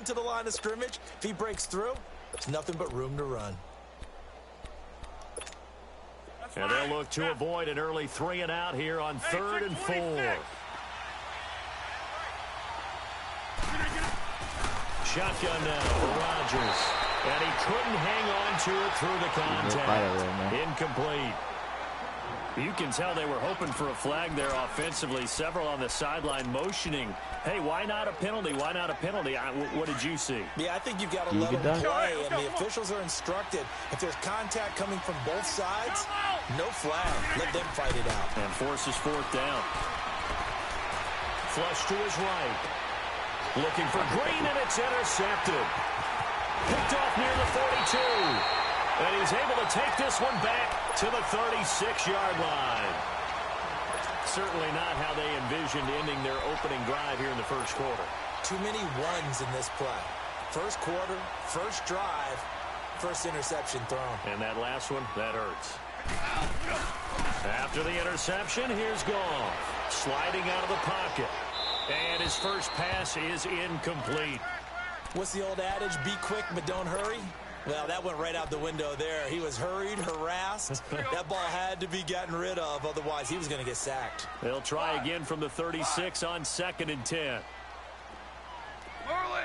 run to the line of scrimmage. If he breaks through, there's nothing but room to run. And they'll look to avoid an early 3 and out here on 3rd and 4. Shotgun now for Rodgers. And he couldn't hang on to it through the contact. Incomplete. You can tell they were hoping for a flag there offensively. Several on the sideline motioning. Hey, why not a penalty? Why not a penalty? What did you see? Yeah, I think you've got to let them play, and the officials are instructed. If there's contact coming from both sides, no flag. Let them fight it out. And forces 4th down. Flush to his right. Looking for Green, and it's intercepted. Picked off near the 42. And he's able to take this one back to the 36-yard line. Certainly not how they envisioned ending their opening drive here in the first quarter. Too many ones in this play. First quarter, first drive, first interception thrown. And that last one, that hurts. After the interception, here's Goff. Sliding out of the pocket. And his first pass is incomplete. What's the old adage? Be quick, but don't hurry. Well, that went right out the window there. He was hurried, harassed. That ball had to be gotten rid of, otherwise he was going to get sacked. They'll try again from the 36 on 2nd and 10. Merlin.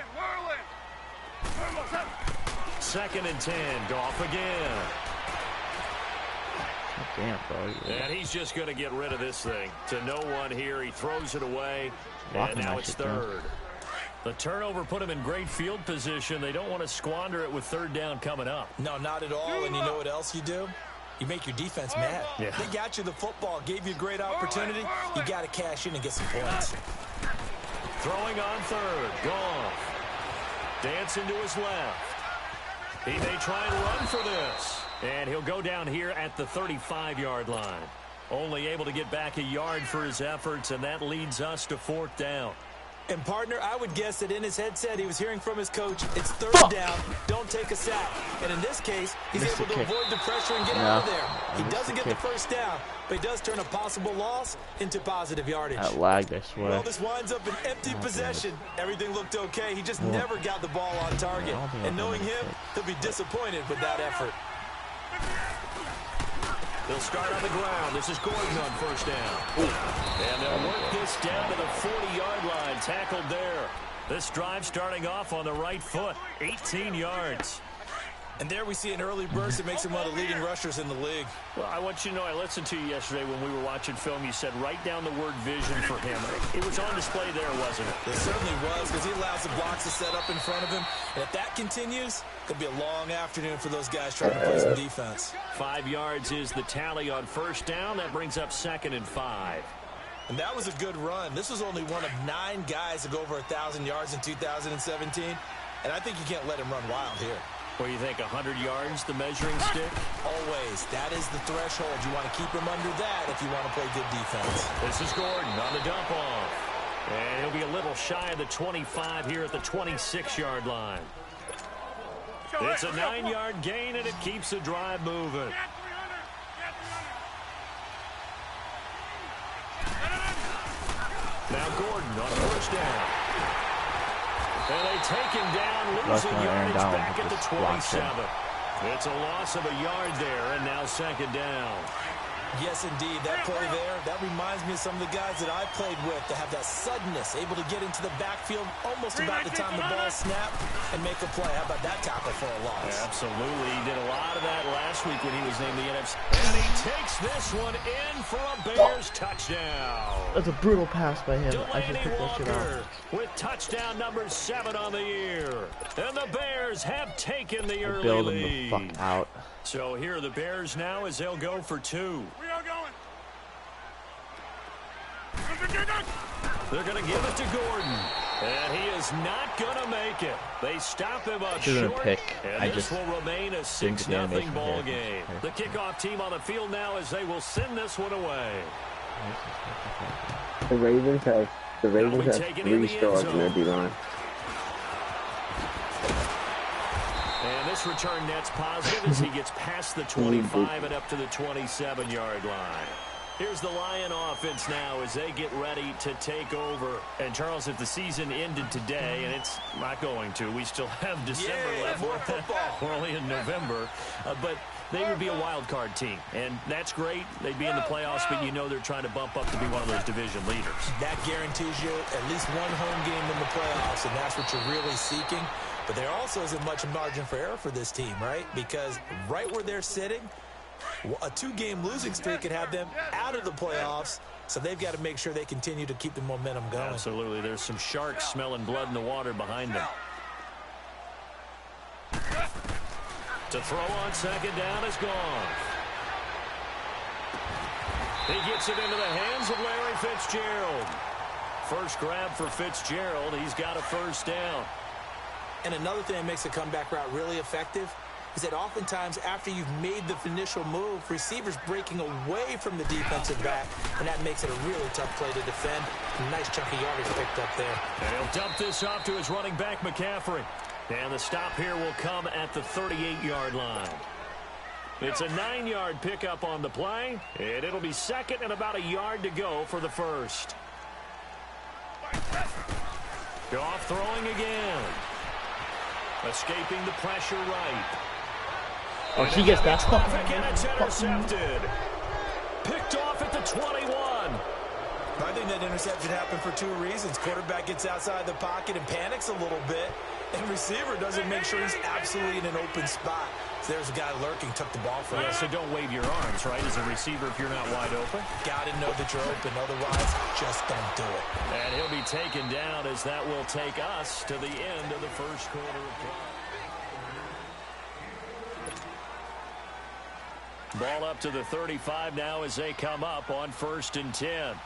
2nd and 10. Goff again. Damn, bro. And he's just going to get rid of this thing. To no one here. He throws it away. And now it's 3rd. The turnover put him in great field position. They don't want to squander it with 3rd down coming up. No, not at all. And you know what else you do? You make your defense mad. Yeah. They got you the football, gave you a great opportunity. You got to cash in and get some points. Throwing on 3rd. Goff. Dancing to his left. He may try and run for this. And he'll go down here at the 35-yard line. Only able to get back a yard for his efforts, and that leads us to 4th down. And, partner, I would guess that in his headset he was hearing from his coach, it's 3rd down, don't take a sack. And in this case, he's able to avoid the pressure and get out of there. He doesn't get the first down, but he does turn a possible loss into positive yardage. That lagged, I swear. Well, this winds up an empty possession. Everything looked okay. He just never got the ball on target. And knowing him, he'll be disappointed with that effort. They'll start on the ground. This is Gordon on 1st down. And they'll work this down to the 40-yard line. Tackled there. This drive starting off on the right foot. 18 yards. And there we see an early burst that makes him one of the leading rushers in the league. Well, I want you to know, I listened to you yesterday when we were watching film. You said write down the word vision for him. It was on display there, wasn't it? It certainly was, because he allows the blocks to set up in front of him. And if that continues, it'll be a long afternoon for those guys trying to play some defense. 5 yards is the tally on 1st down. That brings up 2nd and 5. And that was a good run. This was only one of 9 guys to go over 1,000 yards in 2017. And I think you can't let him run wild here. What do you think, 100 yards, the measuring stick? Always. That is the threshold. You want to keep him under that if you want to play good defense. This is Gordon on the dump off. And he'll be a little shy of the 25 here at the 26-yard line. It's a 9-yard gain, and it keeps the drive moving. Now Gordon on 1st down. And they take him down, losing yardage back at the 27. It's a loss of a yard there, and now 2nd down. Yes, indeed. That play there, that reminds me of some of the guys that I played with that have that suddenness, able to get into the backfield almost about the time the ball snapped and make a play. How about that tackle for a loss? Absolutely. He did a lot of that last week when he was named the NFC. And he takes this one in for a Bears touchdown. That's a brutal pass by him. I just Delaney picked that shit Walker off. with touchdown number 7 on the year. And the Bears have taken the early Build him lead. the fuck out. So here are the Bears now as they'll go for 2. We are going. They're going to give it to Gordon. And he is not going to make it. They stop him up short. Pick. And this will remain a 6-0 ball game. The kickoff team on the field now as they will send this one away. The Ravens have 3 stars in their D-line. And this return net's positive as he gets past the 25 and up to the 27-yard line. Here's the Lion offense now as they get ready to take over. And, Charles, if the season ended today, and it's not going to, we still have December left. More football. We're only in November. But they would be a wild card team. And that's great. They'd be in the playoffs, but you know they're trying to bump up to be one of those division leaders. That guarantees you at least one home game in the playoffs, and that's what you're really seeking. But there also isn't much margin for error for this team, right? Because right where they're sitting, a 2-game losing streak could have them out of the playoffs, so they've got to make sure they continue to keep the momentum going. Absolutely. There's some sharks smelling blood in the water behind them. To throw on second down is gone. He gets it into the hands of Larry Fitzgerald. First grab for Fitzgerald. He's got a first down. And another thing that makes the comeback route really effective is that oftentimes after you've made the initial move, receivers breaking away from the defensive back, and that makes it a really tough play to defend. A nice chunky yardage picked up there. And he'll dump this off to his running back, McCaffrey. And the stop here will come at the 38-yard line. It's a 9-yard pickup on the play, and it'll be second and about a yard to go for the first. Goff throwing again. Escaping the pressure right. Oh, he gets that stuff. And it's intercepted. Picked off at the 21. I think that interception happened for 2 reasons. Quarterback gets outside the pocket and panics a little bit, and receiver doesn't make sure he's absolutely in an open spot. So there's a guy lurking, took the ball from him. So don't wave your arms, right, as a receiver if you're not wide open. Got to know that you're open, otherwise just don't do it. And he'll be taken down as that will take us to the end of the first quarter of play. Ball up to the 35 now as they come up on 1st and 10.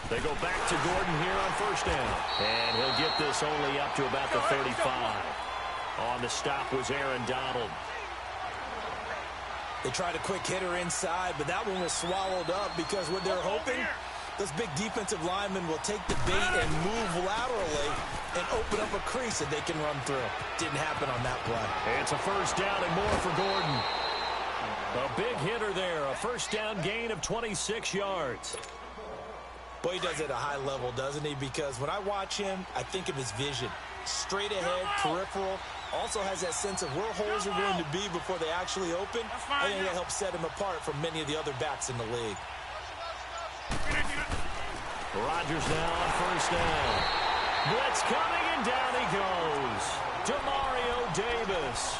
They go back to Gordon here on 1st down. And he'll get this only up to about the 35. On the stop was Aaron Donald. They tried a quick hitter inside, but that one was swallowed up because what they're hoping, those big defensive linemen will take the bait and move laterally and open up a crease that they can run through. Didn't happen on that play. It's a 1st down and more for Gordon. A big hitter there, a 1st down gain of 26 yards. Boy, he does it at a high level, doesn't he? Because when I watch him, I think of his vision. Straight ahead, peripheral. Also has that sense of where holes are going to be before they actually open. I think that helps set him apart from many of the other backs in the league. Rodgers now on 1st down. Blitz coming, and down he goes. Demario Davis.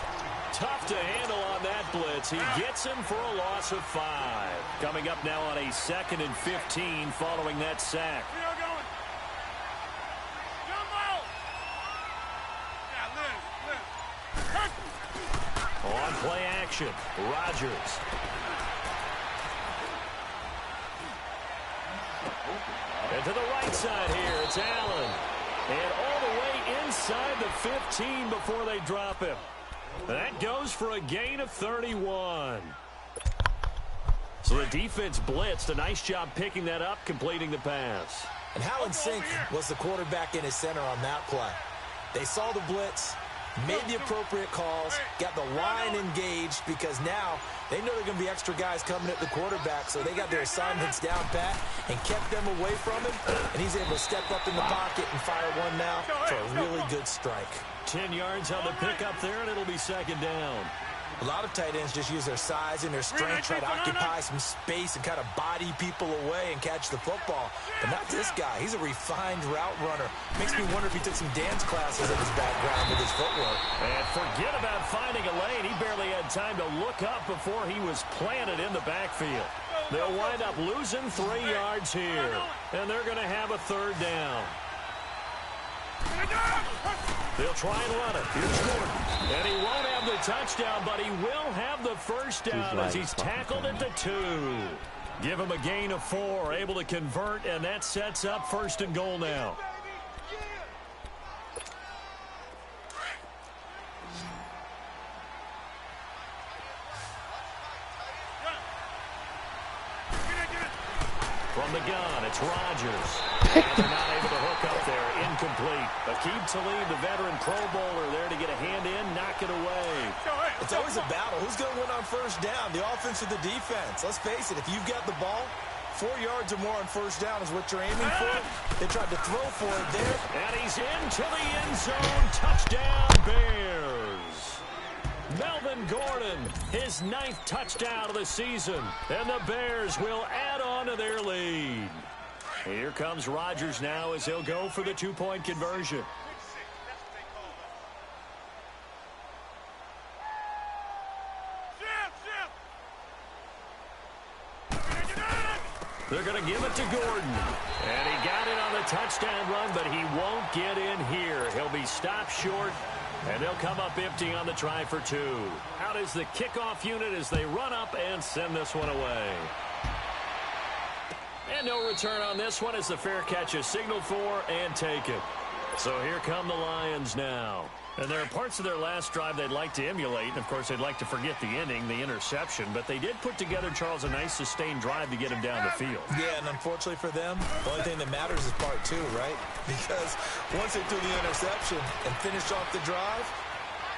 Tough to handle on that blitz. He gets him for a loss of 5. Coming up now on a 2nd and 15 following that sack. On play action, Rodgers. And to the right side here, it's Allen. And all the way inside the 15 before they drop him. That goes for a gain of 31. So the defense blitzed. A nice job picking that up, completing the pass. And how in sync was the quarterback in his center on that play? They saw the blitz, made the appropriate calls, got the line engaged because now they know there are going to be extra guys coming at the quarterback, so they got their assignments down pat and kept them away from him, and he's able to step up in the pocket and fire one now for a really good strike. 10 yards on the pickup there, and it'll be 2nd down. A lot of tight ends just use their size and their strength, try to occupy some space and kind of body people away and catch the football. But not this guy. He's a refined route runner. Makes me wonder if he took some dance classes in his background with his footwork. And forget about finding a lane. He barely had time to look up before he was planted in the backfield. They'll wind up losing 3 yards here. And they're going to have a 3rd down. They'll try and run it. Here's Gordon. And he won't have the touchdown, but he will have the 1st down as he's tackled at the 2. Give him a gain of 4, able to convert, and that sets up 1st and goal now. From the gun, it's Rodgers. And they're not able to hook up there. Incomplete. Aqib Talib, the veteran Pro Bowler, there to get a hand in, knock it away. It's always a battle. Who's going to win on first down, the offense or the defense? Let's face it, if you've got the ball, 4 yards or more on first down is what you're aiming for. They tried to throw for it there. And he's into the end zone. Touchdown, Bears. Melvin Gordon, his 9th touchdown of the season. And the Bears will add on to their lead. Here comes Rodgers now as he'll go for the 2-point conversion. They're going to give it to Gordon. And he got it on the touchdown run, but he won't get in here. He'll be stopped short, and they'll come up empty on the try for 2. Out is the kickoff unit as they run up and send this one away. And no return on this one as the fair catch is signaled for and taken. So here come the Lions now. And there are parts of their last drive they'd like to emulate. And, of course, they'd like to forget the inning, the interception. But they did put together, Charles, a nice sustained drive to get him down the field. Yeah, and unfortunately for them, the only thing that matters is part 2, right? Because once they threw the interception and finished off the drive,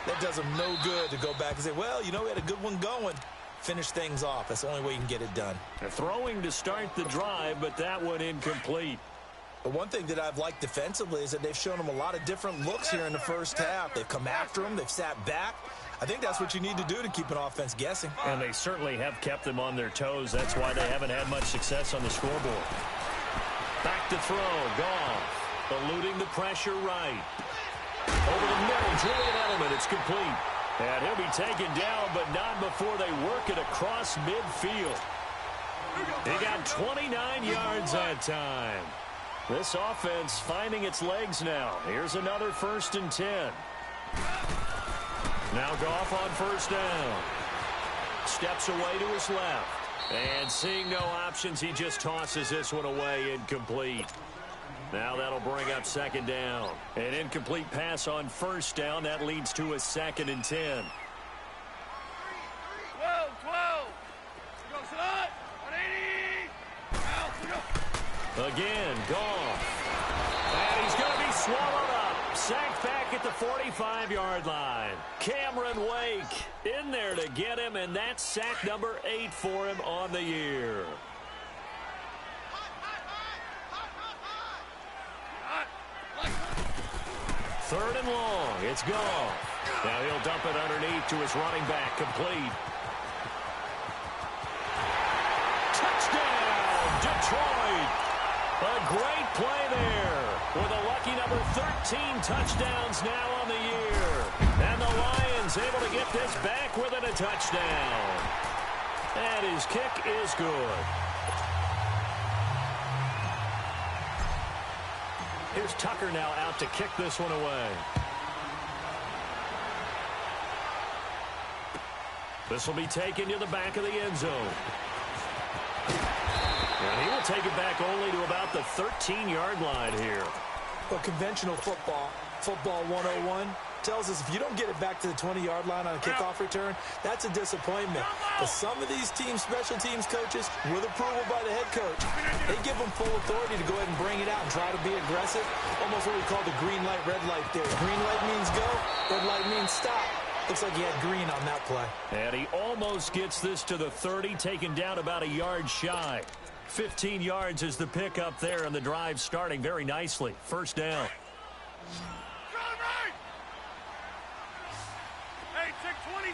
that does them no good to go back and say, well, you know, we had a good one going. Finish things off. That's the only way you can get it done. They're throwing to start the drive, but that one incomplete. But one thing that I've liked defensively is that they've shown them a lot of different looks here in the first half. They've come after them. They've sat back. I think that's what you need to do to keep an offense guessing. And they certainly have kept them on their toes. That's why they haven't had much success on the scoreboard. Back to throw. Goff eluding the pressure right. Over the middle, Julian Edelman. It's complete. And he'll be taken down, but not before they work it across midfield. He got 29 yards that time. This offense finding its legs now. Here's another 1st and 10. Now Goff on first down. Steps away to his left. And seeing no options, he just tosses this one away, incomplete. Now that'll bring up 2nd down. An incomplete pass on first down. That leads to a 2nd and 10. 12. Go, Salat. 180. Again, Goff. And he's going to be swallowed up. Sacked back at the 45-yard line. Cameron Wake in there to get him, and that's sack number 8 for him on the year. Third and long. It's Goff. Now he'll dump it underneath to his running back. Complete. Touchdown, Detroit. A great play there with a lucky number 13 touchdowns now on the year. And the Lions able to get this back within a touchdown. And his kick is good. Here's Tucker now out to kick this one away. This will be taken to the back of the end zone. And he will take it back only to about the 13-yard line here. But conventional football 101, tells us if you don't get it back to the 20-yard line on a kickoff return, that's a disappointment. But some of these teams, special teams coaches, with approval by the head coach, they give them full authority to go ahead and bring it out and try to be aggressive. Almost what we call the green light, red light theory. Green light means go, red light means stop. Looks like he had green on that play. And he almost gets this to the 30, taken down about a yard shy. 15 yards is the pickup there, and the drive starting very nicely. First down. Hey, check 26.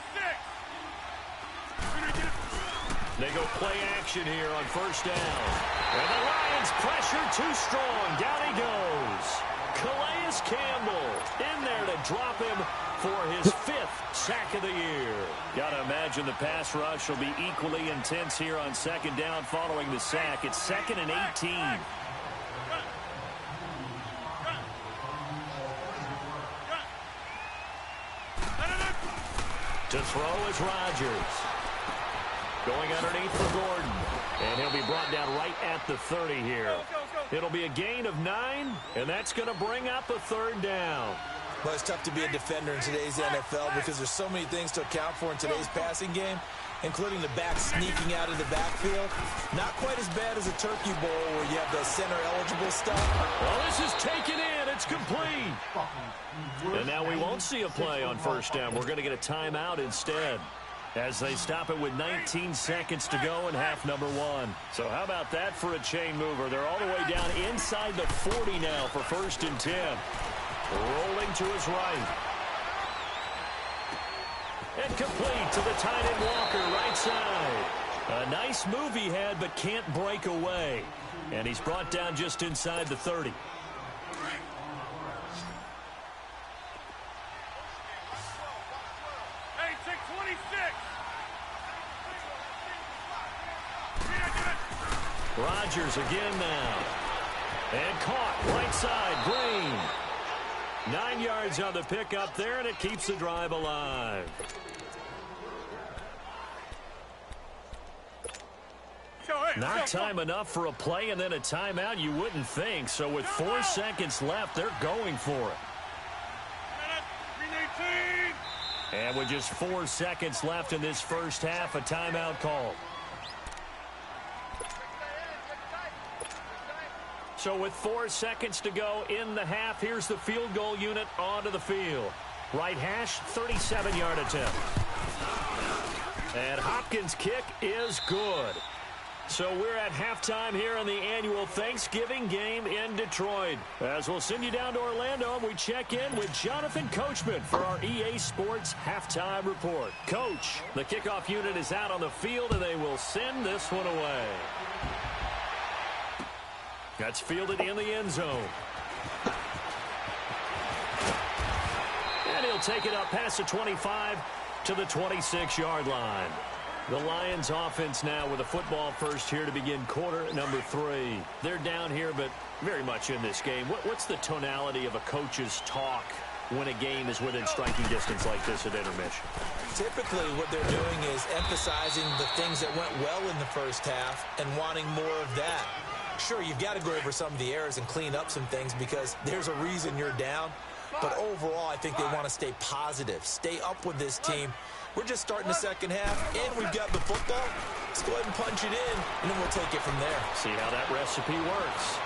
They go play action here on first down. And the Lions pressure too strong. Down he goes. Calais Campbell in there to drop him for his 5th sack of the year. Got to imagine the pass rush will be equally intense here on second down following the sack. It's 2nd and 18. To throw is Rodgers. Going underneath for Gordon. And he'll be brought down right at the 30 here. It'll be a gain of 9, and that's going to bring up a 3rd down. Well, it's tough to be a defender in today's NFL because there's so many things to account for in today's passing game, including the back sneaking out of the backfield. Not quite as bad as a turkey bowl where you have the center-eligible stuff. Well, this is taken in. It's complete. And now we won't see a play on first down. We're going to get a timeout instead as they stop it with 19 seconds to go in half number 1. So how about that for a chain mover? They're all the way down inside the 40 now for 1st and 10. Rolling to his right. And complete to the tight end Walker, right side. A nice move he had, but can't break away. And he's brought down just inside the 30. Hey, 626. Rodgers again now. And caught, right side, Green. 9 yards on the pickup there, and it keeps the drive alive. Not time enough for a play and then a timeout, you wouldn't think. So with 4 seconds left, they're going for it. And with just 4 seconds left in this first half, a timeout call. So with 4 seconds to go in the half, here's the field goal unit onto the field. Right hash, 37-yard attempt. And Hopkins' kick is good. So we're at halftime here in the annual Thanksgiving game in Detroit. As we'll send you down to Orlando, and we check in with Jonathan Coachman for our EA Sports Halftime Report. Coach, the kickoff unit is out on the field, and they will send this one away. That's fielded in the end zone. And he'll take it up past the 25 to the 26-yard line. The Lions offense now with a football first here to begin quarter number 3. They're down here, but very much in this game. What's the tonality of a coach's talk when a game is within striking distance like this at intermission? Typically, what they're doing is emphasizing the things that went well in the first half and wanting more of that. Sure, you've got to go over some of the errors and clean up some things because there's a reason you're down. But overall, I think they want to stay positive, stay up with this team. We're just starting the second half, and we've got the football. Let's go ahead and punch it in, and then we'll take it from there. See how that recipe works.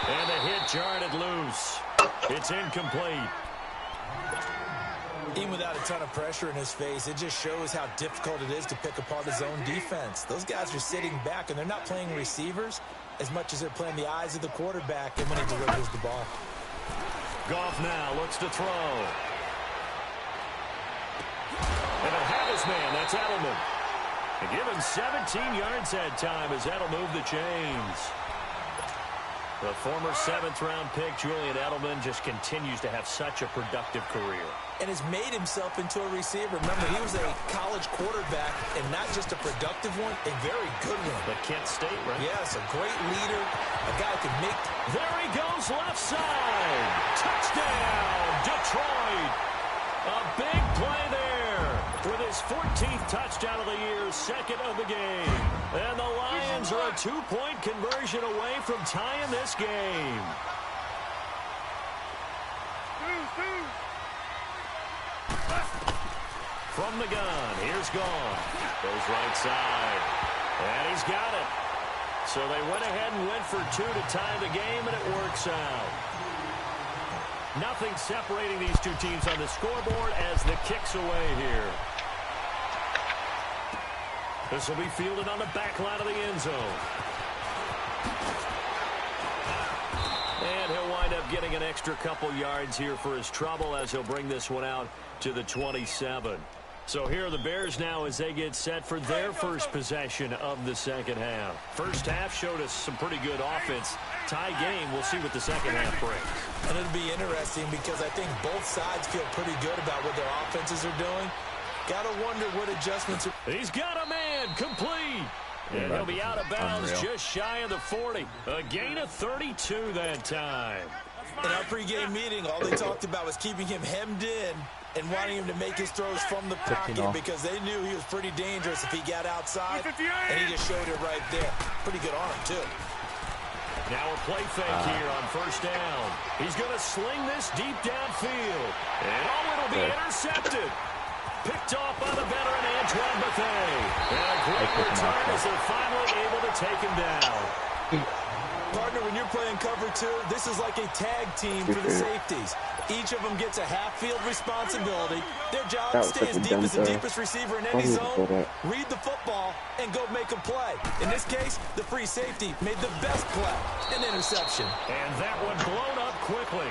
And the hit jarred it loose. It's incomplete. Even without a ton of pressure in his face, it just shows how difficult it is to pick apart his own defense. Those guys are sitting back, and they're not playing receivers as much as they're playing the eyes of the quarterback and when he delivers the ball. Goff now looks to throw. And a have his man, that's Edelman. And given 17 yards that time as that'll move the chains. The former 7th-round pick, Julian Edelman, just continues to have such a productive career. And has made himself into a receiver. Remember, he was a college quarterback, and not just a productive one, a very good one. But Kent State, right? Yes, a great leader, a guy who can make... There he goes, left side. Touchdown, Detroit. A big play there with his 14th touchdown of the year, 2nd of the game. And the Lions are a 2-point conversion away from tying this game. From the gun, here's Goff. Goes right side. And he's got it. So they went ahead and went for 2 to tie the game, and it works out. Nothing separating these two teams on the scoreboard as the kick's away here. This will be fielded on the back line of the end zone. And he'll wind up getting an extra couple yards here for his trouble as he'll bring this one out to the 27. So here are the Bears now as they get set for their first possession of the second half. First half showed us some pretty good offense. Tie game, we'll see what the second half brings. And it'll be interesting because I think both sides feel pretty good about what their offenses are doing. Gotta wonder what adjustments are... He's got a man, complete. And he'll be out of bounds just shy of the 40. A gain of 32 that time. In our pregame meeting, all they talked about was keeping him hemmed in and wanting him to make his throws from the pocket because they knew he was pretty dangerous if he got outside, and he just showed it right there. Pretty good arm, too. Now a play fake here on first down. He's going to sling this deep downfield. And it'll be intercepted. Picked off by the veteran Antoine Bethea. And a great return as they're finally able to take him down. Partner, when you're playing cover two, this is like a tag team for the safeties. Each of them gets a half-field responsibility. Their job is to stay as deep as the deepest receiver in any zone, read the football, and go make a play. In this case, the free safety made the best play, an interception. And that one blown up quickly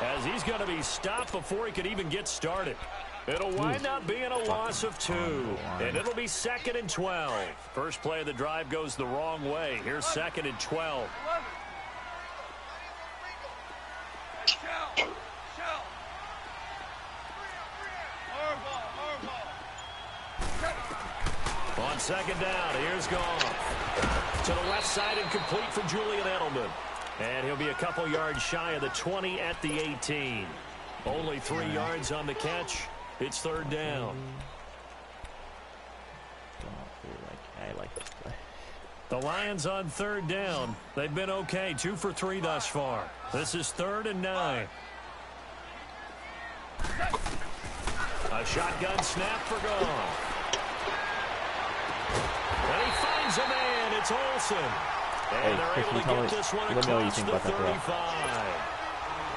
as he's going to be stopped before he could even get started. It'll wind up being a loss of 2, and it'll be 2nd and 12. First play of the drive goes the wrong way. Here's 2nd and 12. On 2nd down, here's Goff. To the left side and complete for Julian Edelman. And he'll be a couple yards shy of the 20 at the 18. Only 3 yards on the catch. It's 3rd down. I like this play. The Lions on 3rd down. They've been okay. 2 for 3 thus far. This is 3rd and 9. A shotgun snap for Goff. And he finds a man. It's Olsen. And they're able to get this one across the 35.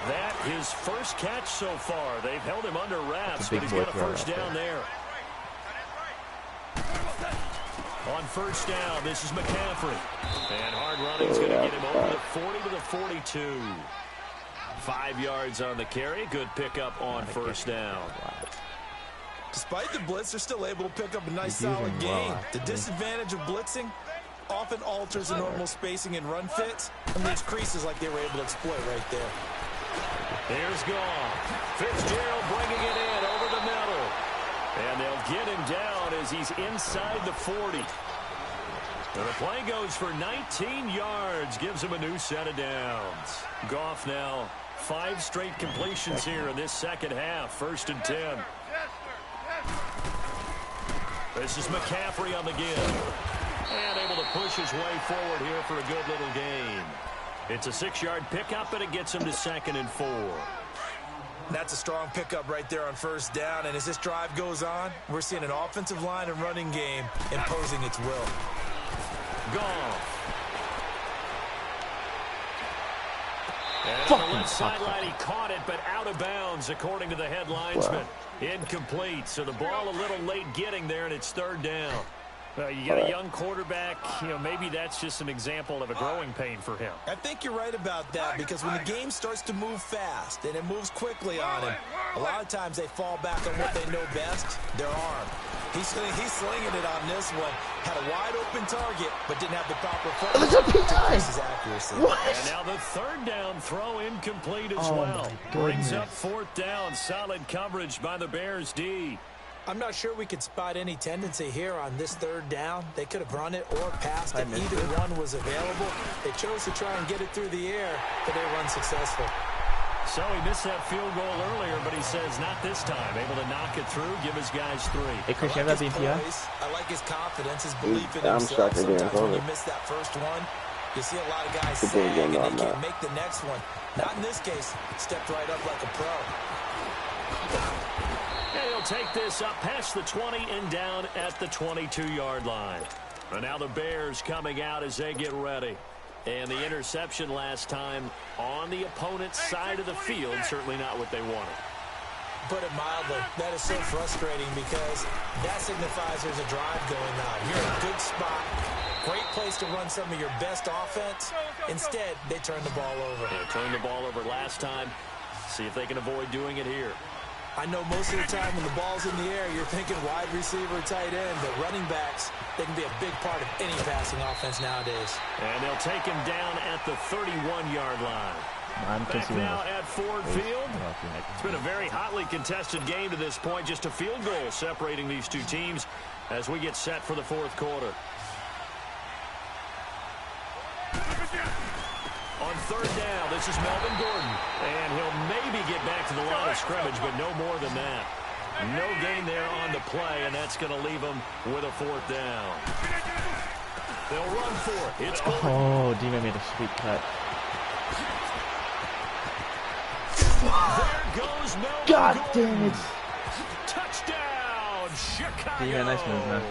That his first catch so far. They've held him under wraps, but he's got a first down there. On first down, this is McCaffrey. And hard running is going to get him over the 40 to the 42. 5 yards on the carry. Good pickup on first down. Despite the blitz, they're still able to pick up a nice solid gain. The disadvantage of blitzing often alters the normal spacing and run fits, and leaves creases like they were able to exploit right there. Here's Goff. Fitzgerald bringing it in over the middle. And they'll get him down as he's inside the 40. And the play goes for 19 yards. Gives him a new set of downs. Goff now 5 straight completions here in this second half. 1st and 10. This is McCaffrey on the give. And able to push his way forward here for a good little gain. It's a 6-yard pickup, and it gets him to 2nd and 4. That's a strong pickup right there on first down. And as this drive goes on, we're seeing an offensive line and running game imposing its will. Goff. And on the left sideline, he caught it, but out of bounds, according to the head linesman. Incomplete, so the ball a little late getting there, and it's 3rd down. You got a young quarterback, maybe that's just an example of a growing pain for him. I think you're right about that, because when the game starts to move fast and it moves quickly on him, a lot of times they fall back on what they know best, their arm. He's slinging it on this one. Had a wide open target, but didn't have the proper focus to increase his accuracy. And now the 3rd down throw incomplete as well. Brings up 4th down. Solid coverage by the Bears D. I'm not sure we could spot any tendency here on this 3rd down. They could have run it or passed it. Either one was available. They chose to try and get it through the air, but they were unsuccessful. So he missed that field goal earlier, but he says not this time. Able to knock it through, give his guys 3. Hey, Chris, you have that BPI? I like his confidence, his belief in himself. Sometimes when you miss that first one, you see a lot of guys sag and they can't make the next one. Not in this case. Stepped right up like a pro. And he'll take this up past the 20 and down at the 22-yard line. And now the Bears coming out as they get ready. And the interception last time on the opponent's side of the field, certainly not what they wanted. Put it mildly, that is so frustrating because that signifies there's a drive going on. You're in a good spot, great place to run some of your best offense. Instead, they turn the ball over. They turned the ball over last time. See if they can avoid doing it here. I know most of the time when the ball's in the air, you're thinking wide receiver, tight end, but running backs, they can be a big part of any passing offense nowadays. And they'll take him down at the 31-yard line. Back now at Ford Field. It's been a very hotly contested game to this point. Just a field goal separating these two teams as we get set for the 4th quarter. On 3rd down, this is Melvin Gordon. And he'll maybe get back to the line of scrimmage, but no more than that. No gain there on the play, and that's going to leave him with a 4th down. They'll run for it. It's good. Oh, dman made a sweet cut. There goes Melvin God Gordon. damn it. Touchdown, Chicago. dman, nice move, man.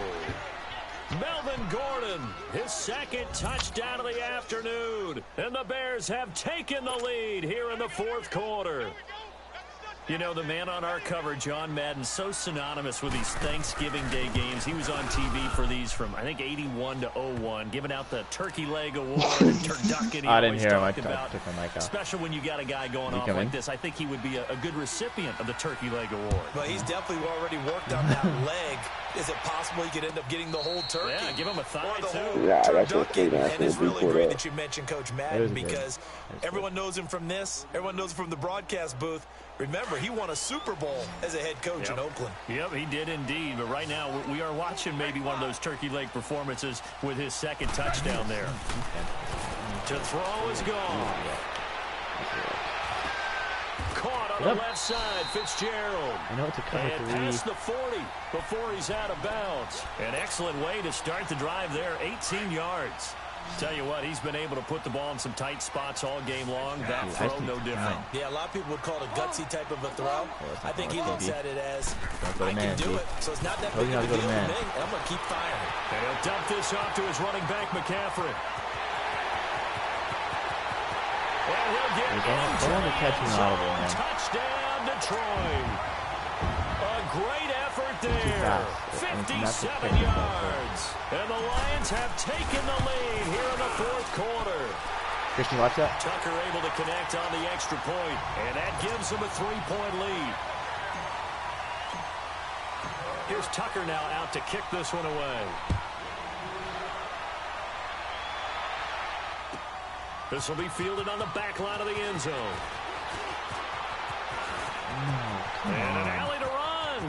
Melvin Gordon, his second touchdown of the afternoon. And the Bears have taken the lead here in the fourth quarter. You know, the man on our cover, John Madden, so synonymous with these Thanksgiving Day games. He was on TV for these from, I think, 81 to 01, giving out the Turkey Leg Award and Turducken. I didn't hear him. I took my mic off. Special when you got a guy going off like this. I think he would be a good recipient of the Turkey Leg Award. But he's definitely already worked on that leg. Is it possible he could end up getting the whole turkey? Yeah, give him a thigh, too. Yeah, that's what's pretty nice. And it's really great that you mentioned Coach Madden because everyone knows him from this. Everyone knows him from the broadcast booth. Remember, he won a Super Bowl as a head coach in Oakland. Yep, he did indeed. But right now, we are watching maybe one of those turkey leg performances with his second touchdown there. To throw is gone. Caught on the left side, Fitzgerald. I know it's a cover and 3. past the 40 before he's out of bounds. An excellent way to start the drive there, 18 yards. Tell you what, he's been able to put the ball in some tight spots all game long. That throw, no different. Yeah, a lot of people would call it a gutsy type of a throw. I think he looks at it as, I can do it. So it's not that big of a deal to me, and I'm going to keep firing. And he'll dump this off to his running back, McCaffrey. And he'll get touchdown, Detroit. A great effort there. 57 yards. And the Lions have taken the lead here in the fourth quarter. Christian, watch that. Tucker able to connect on the extra point, and that gives him a 3-point lead. Here's Tucker now out to kick this one away. This will be fielded on the back line of the end zone. And an alley to run.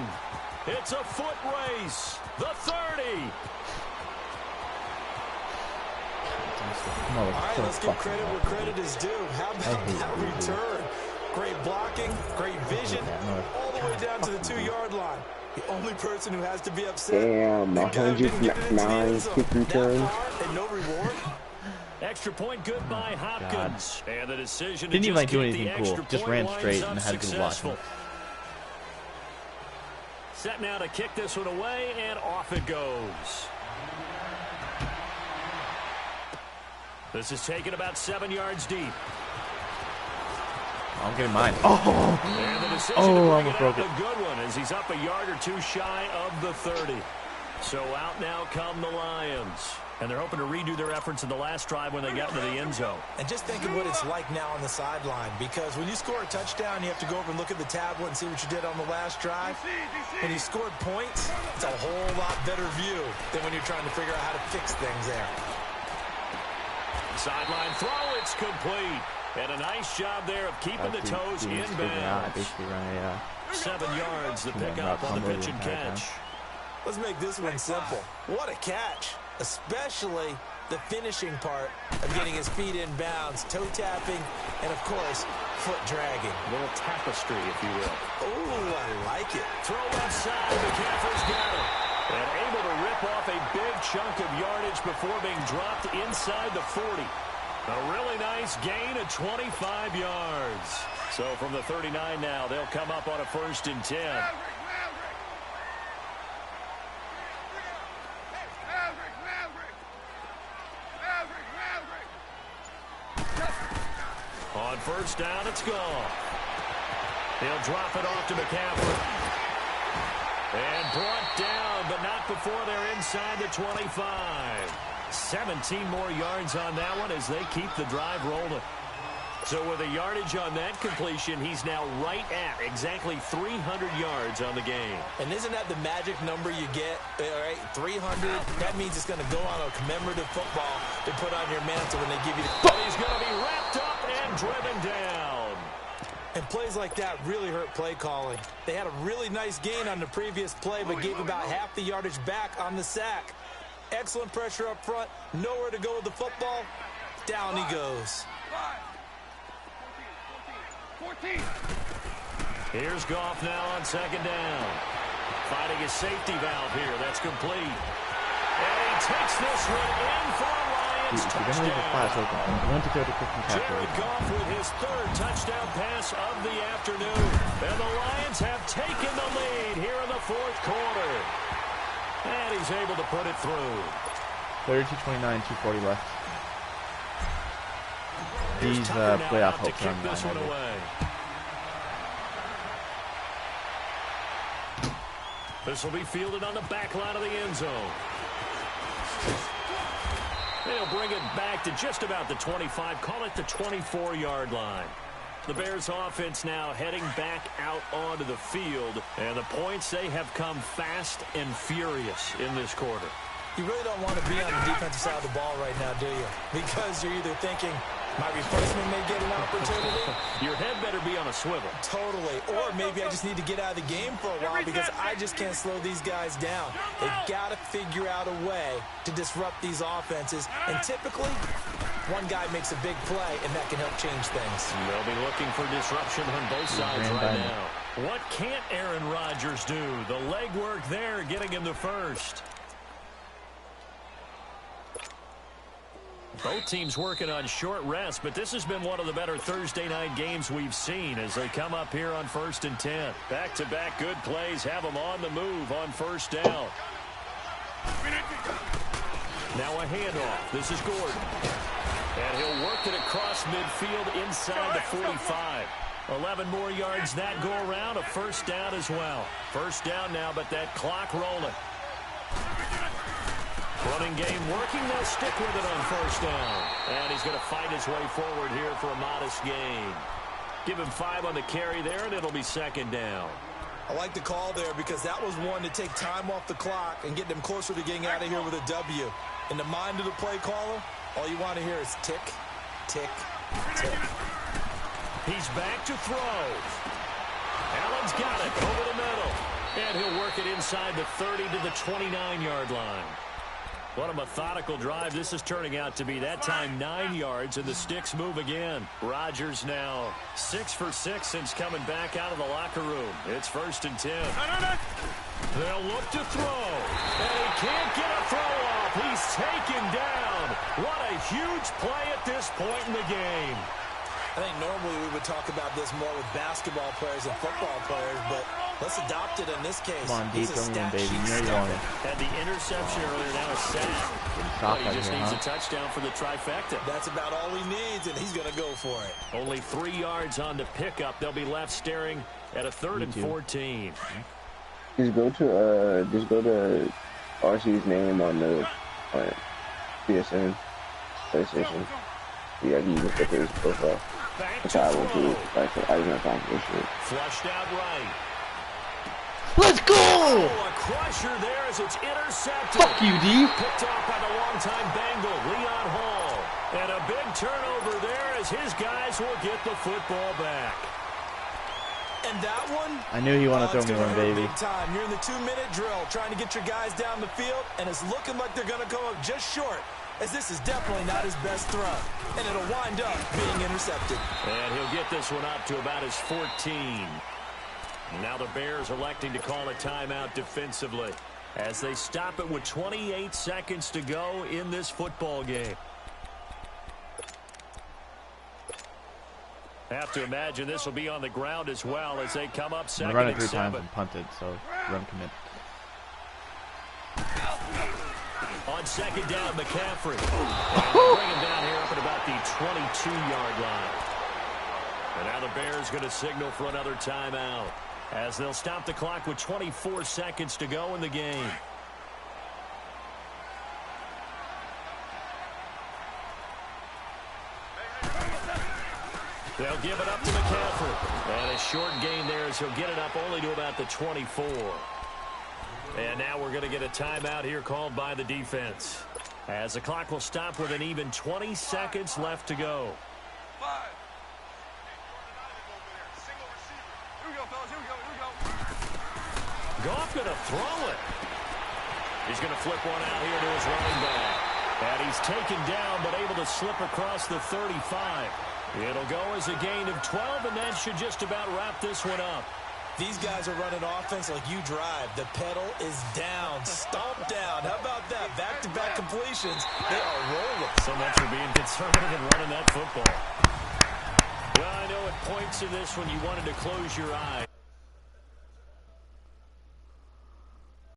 It's a foot race. The 30. All right, let's give credit where credit is due. How about that return? Great blocking, great vision, all the way down to the 2-yard line. The only person who has to be upset. Damn, 109 kick returns. And no reward. Extra point good by Hopkins. And the decision didn't even do anything cool. Just ran straight and had good blocking. Set now to kick this one away, and off it goes. This is taken about 7 yards deep. I'm getting mine. Oh, and the decision I to bring almost broke it. A good one as he's up a yard or two shy of the 30. So out now come the Lions. And they're hoping to redo their efforts in the last drive when they got into the end zone. And just think of what it's like now on the sideline, because when you score a touchdown, you have to go over and look at the tablet and see what you did on the last drive. When you scored points, it's a whole lot better view than when you're trying to figure out how to fix things there. Sideline throw, it's complete. And a nice job there of keeping the toes inbounds. 7 yards to pick up on the pitch and catch. Let's make this one simple. What a catch, especially the finishing part of getting his feet in bounds, toe tapping, and of course, foot dragging. A little tapestry, if you will. Oh, I like it. Throw left side, McCaffrey's got it. And able to rip off a big chunk of yardage before being dropped inside the 40. A really nice gain of 25 yards. So from the 39 now, they'll come up on a 1st and 10. On 1st down, it's gone. He'll drop it off to McCaffrey. And brought down, but not before they're inside the 25. 17 more yards on that one as they keep the drive rolling. So with a yardage on that completion, he's now right at exactly 300 yards on the game. And isn't that the magic number you get? All right, 300. That means it's going to go on a commemorative football to put on your mantle when they give you the... But he's going to be wrapped up and driven down. And plays like that really hurt play calling. They had a really nice gain on the previous play, but gave about half the yardage back on the sack. Excellent pressure up front. Nowhere to go with the football. Down he goes. 14. Here's Goff now on 2nd down. Finding a safety valve here. That's complete. And he takes this one in for a Lions touchdown. Jared Goff with his third touchdown pass of the afternoon. And the Lions have taken the lead here in the fourth quarter. And he's able to put it through. 32-29, 2:40 left. These playoff hopes are this one away. This will be fielded on the back line of the end zone. They'll bring it back to just about the 25. Call it the 24-yard line. The Bears offense now heading back out onto the field. And the points, they have come fast and furious in this quarter. You really don't want to be on the defensive side of the ball right now, do you? Because you're either thinking, my replacement may get an opportunity. Your head better be on a swivel. Totally. Or maybe I just need to get out of the game for a while because I just can't slow these guys down. They've got to figure out a way to disrupt these offenses. And typically, one guy makes a big play, and that can help change things. They'll be looking for disruption on both sides right now. What can't Aaron Rodgers do? The legwork there getting him the first. Both teams working on short rest, but this has been one of the better Thursday night games we've seen as they come up here on 1st and 10. Back-to-back good plays have them on the move on first down. Now a handoff. This is Gordon. And he'll work it across midfield inside the 45. 11 more yards that go around, a first down as well. First down now, but that clock rolling. Running game working. They'll stick with it on first down. And he's going to fight his way forward here for a modest gain. Give him 5 on the carry there, and it'll be second down. I like the call there because that was one to take time off the clock and get them closer to getting out of here with a W. In the mind of the play caller, all you want to hear is tick, tick, tick. He's back to throw. Allen's got it over the middle. And he'll work it inside the 30 to the 29-yard line. What a methodical drive this is turning out to be. That time 9 yards, and the sticks move again. Rodgers now 6 for 6 since coming back out of the locker room. It's 1st and 10. They'll look to throw. And he can't get a throw off. He's taken down. What a huge play at this point in the game. I think normally we would talk about this more with basketball players and football players, but let's adopt it in this case. Come on, deep, baby. You know you want it. Had the interception earlier, now a sack. But he just needs a touchdown for the trifecta. That's about all he needs, and he's going to go for it. Only 3 yards on the pickup. They'll be left staring at a 3rd and 14. Just go to RC's name on the PSN PlayStation. Yeah, you can look at his profile. That's how I will do it. I was going to find this shit. Flushed out right. Let's go! Oh, a crusher there as it's intercepted. Fuck you, D. Picked off by the longtime Bengal, Leon Hall. And a big turnover there as his guys will get the football back. And that one? I knew you want to throw me one, baby. Big time. You're in the 2-minute drill trying to get your guys down the field, and it's looking like they're going to come up just short, as this is definitely not his best throw. And it'll wind up being intercepted. And he'll get this one up to about his 14. Now the Bears electing to call a timeout defensively as they stop it with 28 seconds to go in this football game. Have to imagine this will be on the ground as well as they come up second run it and 3 7. times and punted, so run commit. On second down, McCaffrey. Bring him down here up at about the 22-yard line. And now the Bears going to signal for another timeout as they'll stop the clock with 24 seconds to go in the game. They'll give it up to McCaffrey. And a short gain there as he'll get it up only to about the 24. And now we're going to get a timeout here called by the defense as the clock will stop with an even 20 seconds left to go. 5. Here we go, fellas. Here we go. Goff going to throw it. He's going to flip one out here to his running back. And he's taken down but able to slip across the 35. It'll go as a gain of 12, and that should just about wrap this one up. These guys are running offense like you drive. The pedal is down, stomped down. How about that? Back-to-back completions. They are rolling. So much for being conservative and running that football. Well, I know at points in this when you wanted to close your eyes.